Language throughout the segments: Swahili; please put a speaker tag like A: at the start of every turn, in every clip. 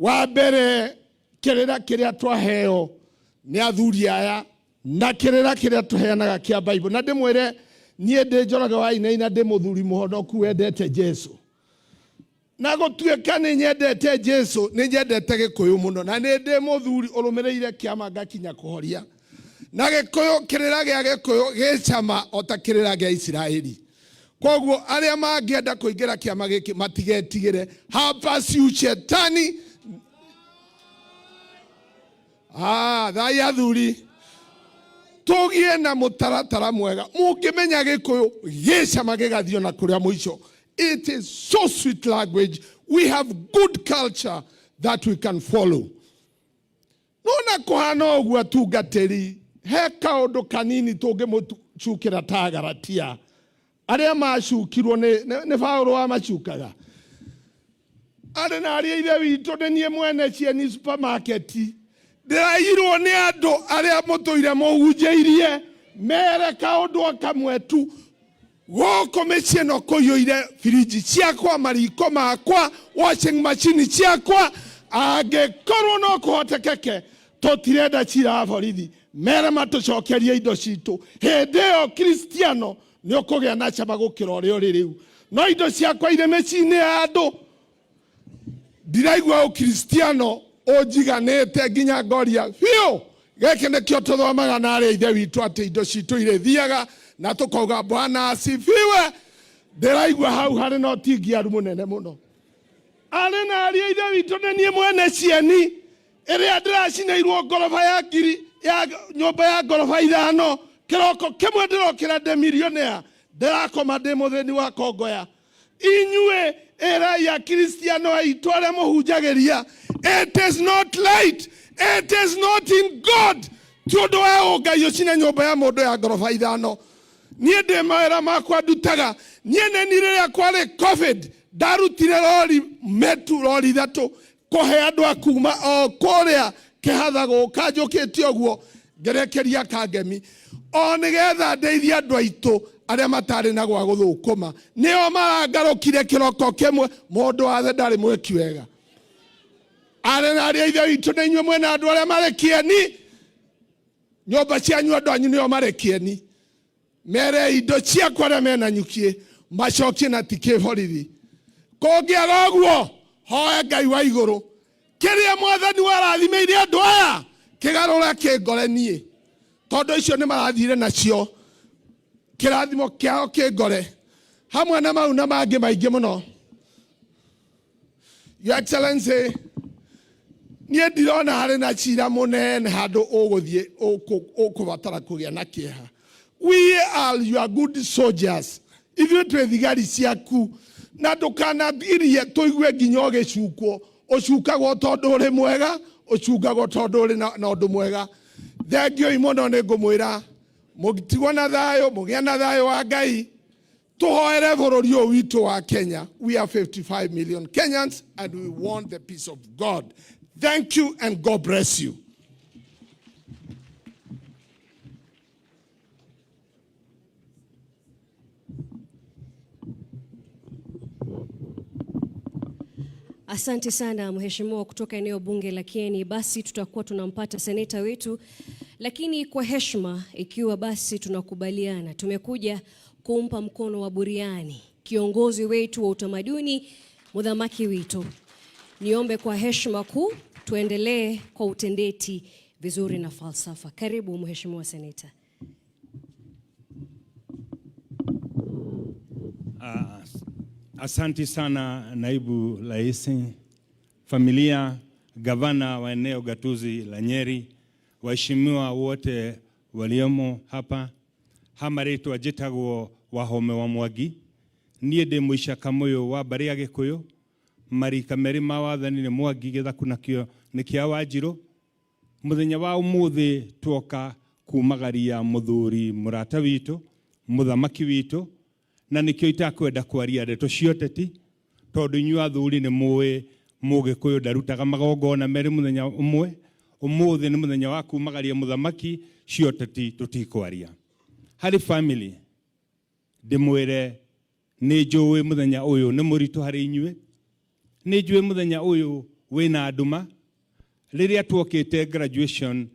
A: wa mbere kirira kiria twaheo ni athuri aya na kirira kiria tuheanaga kia Bible na ndimwire nie ndi Njoroge wa Ina ndi muthuri muhonoku wendete Jesu na gutuika ni nyendete Jesu ni nyendete Gikuyu muno na ni ndi muthuri urumireire kiama ngakinya kuhoria na Gikuyu kirira gia Gikuyu gicama ota kirira gia Israeli koguo aria mangienda kuingira kiama giki matigetigire hapa si shetani thai athuri tugie na mutaratara mwega mungimenya Gikuyu gicama gigathio na kuria muico. It is so sweet language. We have good culture that we can follow. Nona kuhana uguo atungatiri he kaundu kanini tungimucukira ta Galatia aria macukirwo ni Paulo wa macukaga ari na aria ithe witu ni nie mwene cieni supermarket ndirairwo ni andu aria mutuire muhunjeirie mere kaundu akamwe tu goko mecie no kuyoire firiji ciakwa mariko makwa washing machine ciakwa angekorwo no kuhotekeke tutirenda cira borithi mere matucokerie indo citu hindi yo Kristiano ni ukugia na cama gukira uria uri riu no indo ciakwa ire mecine andu ndiraigua Kristiano ujiganite nginya ngoria fiu geke nikio tuthomaga na aria ithe witu ati indo citu ire thiaga na tukauga Bwana asifiwe. Ndiraigua hau hari no tingiaru munene muno ari na aria ithe witu ni nie mwene cieni iria ndiracineirwo ngoroba ya ngiri ya nyumba ya ngoroba 5 kiroko kimwe ndirokira de millionaire ndirakoma ndi muthini wa Kongoya inyue era ya Kristiano aitu aria muhunjagiria. It is not light, it is not in God tiondo wa Ngai ucine nyumba ya mundu ya ngoroba 5 nie ndi mawira makwa ndutaga nie neni riria kwari COVID ndarutire rori metu rori 3 kuhe andu akuma o kuria kihathago kanjukitio guo ngerekeria kangemi o nigetha ndeithia andu aitu aria matari na gwa guthukuma nio marangarukire kiroko kimwe mundu wathe ndari mweki wega ari na aria ithe witu ni inyue mwena andu aria marekieni nyumba cianyu andu anyu nio marekieni mere indo ciakwa aria mena nyukie macokie na tikiborithi kungiaga guo hoya Ngai wa iguru kiria mwathani warathimeire andu aya kigarura kingorenie tondu icio ni marathire nacio kirathimo kiao kingore hamwe na mau na mangi maingi muno. Your Excellency nie ndirona hari na cira munene handu uguthie ukubatara kugia na kieha. We are your good soldiers. Ithuĩ twĩ thigari ciaku na ndũkanathirie tũigue nginya ũgĩcukwo ũcukagwo tondũ ũrĩ mwega ũcukagwo tondũ ũrĩ na ũndũ mwega. Thengiũi mũno nĩ ngũmwĩra mũtigwo na thayũ mũgĩa na thayũ wa Ngai tũhoere bũrũri ũyũ witũ wa Kenya. We are 55 million Kenyans and we want the peace of God. Thank you and God bless you.
B: Asante sana mheshimiwa kutoka eneo bunge la Kieni. Basi tutakuwa tunampata seneta wetu, lakini kwa heshima, ikiwa basi tunakubaliana, tumekuja kumpa mkono wa buriani kiongozi wetu wa utamaduni Muthamaki Witũ. Niombe kwa heshima kuu tuendelee kwa utendeti vizuri na falsafa. Karibu mheshimiwa seneta.
C: Asante sana naibu rais, familia, gavana wa eneo gatuzi la Nyeri, waheshimiwa wote waliomo hapa, hamaretwa njĩtagwo Wahome wa Mwangi, niĩ ndĩ mũicaka mũyũ wa mbarĩ ya Gĩkũyũ, marika merĩ ma wathani nĩ Mwangi, Gĩthaku nakĩo nĩ kĩa Wanjirũ. Mũthenya wa ũmũthĩ tuoka kumagaria mũthuri mũrata witũ, Mũthamaki Witũ, na nikio itakwenda kwaria ndeto cioteti tondu inyu athuri ni muwe Mũgĩkũyũ ndarutaga magongona merĩ mũthenya ũmwe. Ũmũthĩ nĩ mũthenya wa kumagaria mũthamaki, cioteti tutikwaria. Harĩ family ndĩmwĩre nĩ njũĩ mũthenya ũyũ nĩ mũritũ harĩ inyuĩ, nĩ njũĩ mũthenya ũyũ wina nduma riria twokite graduation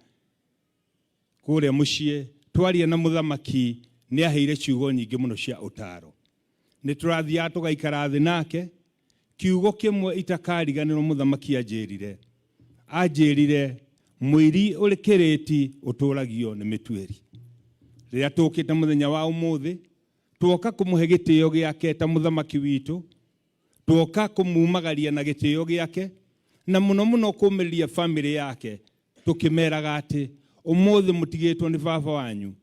C: kuria mucie twaria na muthamaki ni aheire ciugo nyingi muno cia utaro ni turathia tugaikara thi nake kiugo kimwe itakariganirwo muthamaki anjirire mwiri uri kiriti uturagio ni mitueri riria tukite muthenya wa umuthi tuoka kumuhe gitio giake ta muthamaki witu tuoka kumumagaria na gitio giake na muno kumiriria family yake tukimeraga ati umuthi mutigitwo ni baba wanyu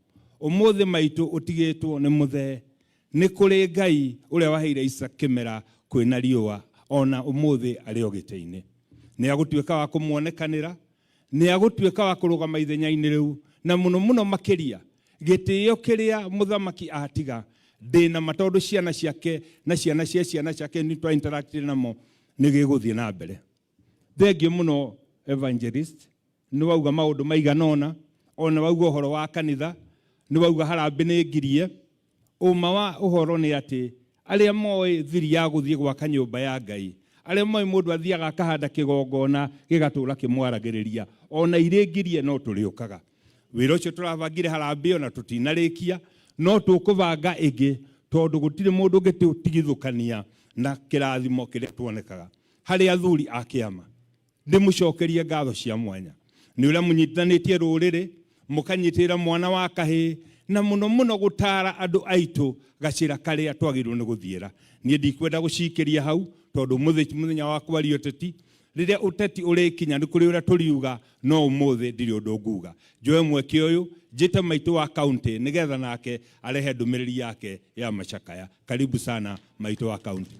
C: umuthi maitu utigitwo ni muthe ni kuri Ngai uria waheire Isaac kimera kwina riua ona umuthi ari ogite-ini ni agutuika wa kumuonekanira ni agutuika wa kurugama ithenya-ini riu na muno makiria gitio kiria muthamaki atiga ndina matondu ciana ciake na ciana cia ciana ciake ni twa interact namo ni giguthie na mbere. Thengiũ muno evangelist ni wauga maundu maiganona ona wauga uhoro wa kanitha ni wauga harambe ni ngirie uma wa uhoro ni ati aria moe thiri ya guthie gwaka nyumba ya Ngai aria moe mundu athiaga akahanda kigongona gigatura kimwaragiriria ona ire ngirie no turiukaga wira ucio turavangire harambe ona tutinarikia no tukuvanga ingi tondu gutire mundu ungitigithukania na kirathimo kiria tuonekaga hari athuri a kiama ndimucokerie ngatho cia mwanya ni uria munyitithanitie ruriri mukanyitira mwana wa kahi na muno gutara andu aitu gacira karia twagirwo ni guthiera nie ndikwenda gucikiria hau tondu muthenya wa kwaria uteti riria uteti urikinya ni kuri uria turiuga no umuthi ndiri undu nguga njoe mweke uyu njite maitu wa county nigetha nake arehe ndumiriri yake ya macakaya. Karibu sana maitu wa county.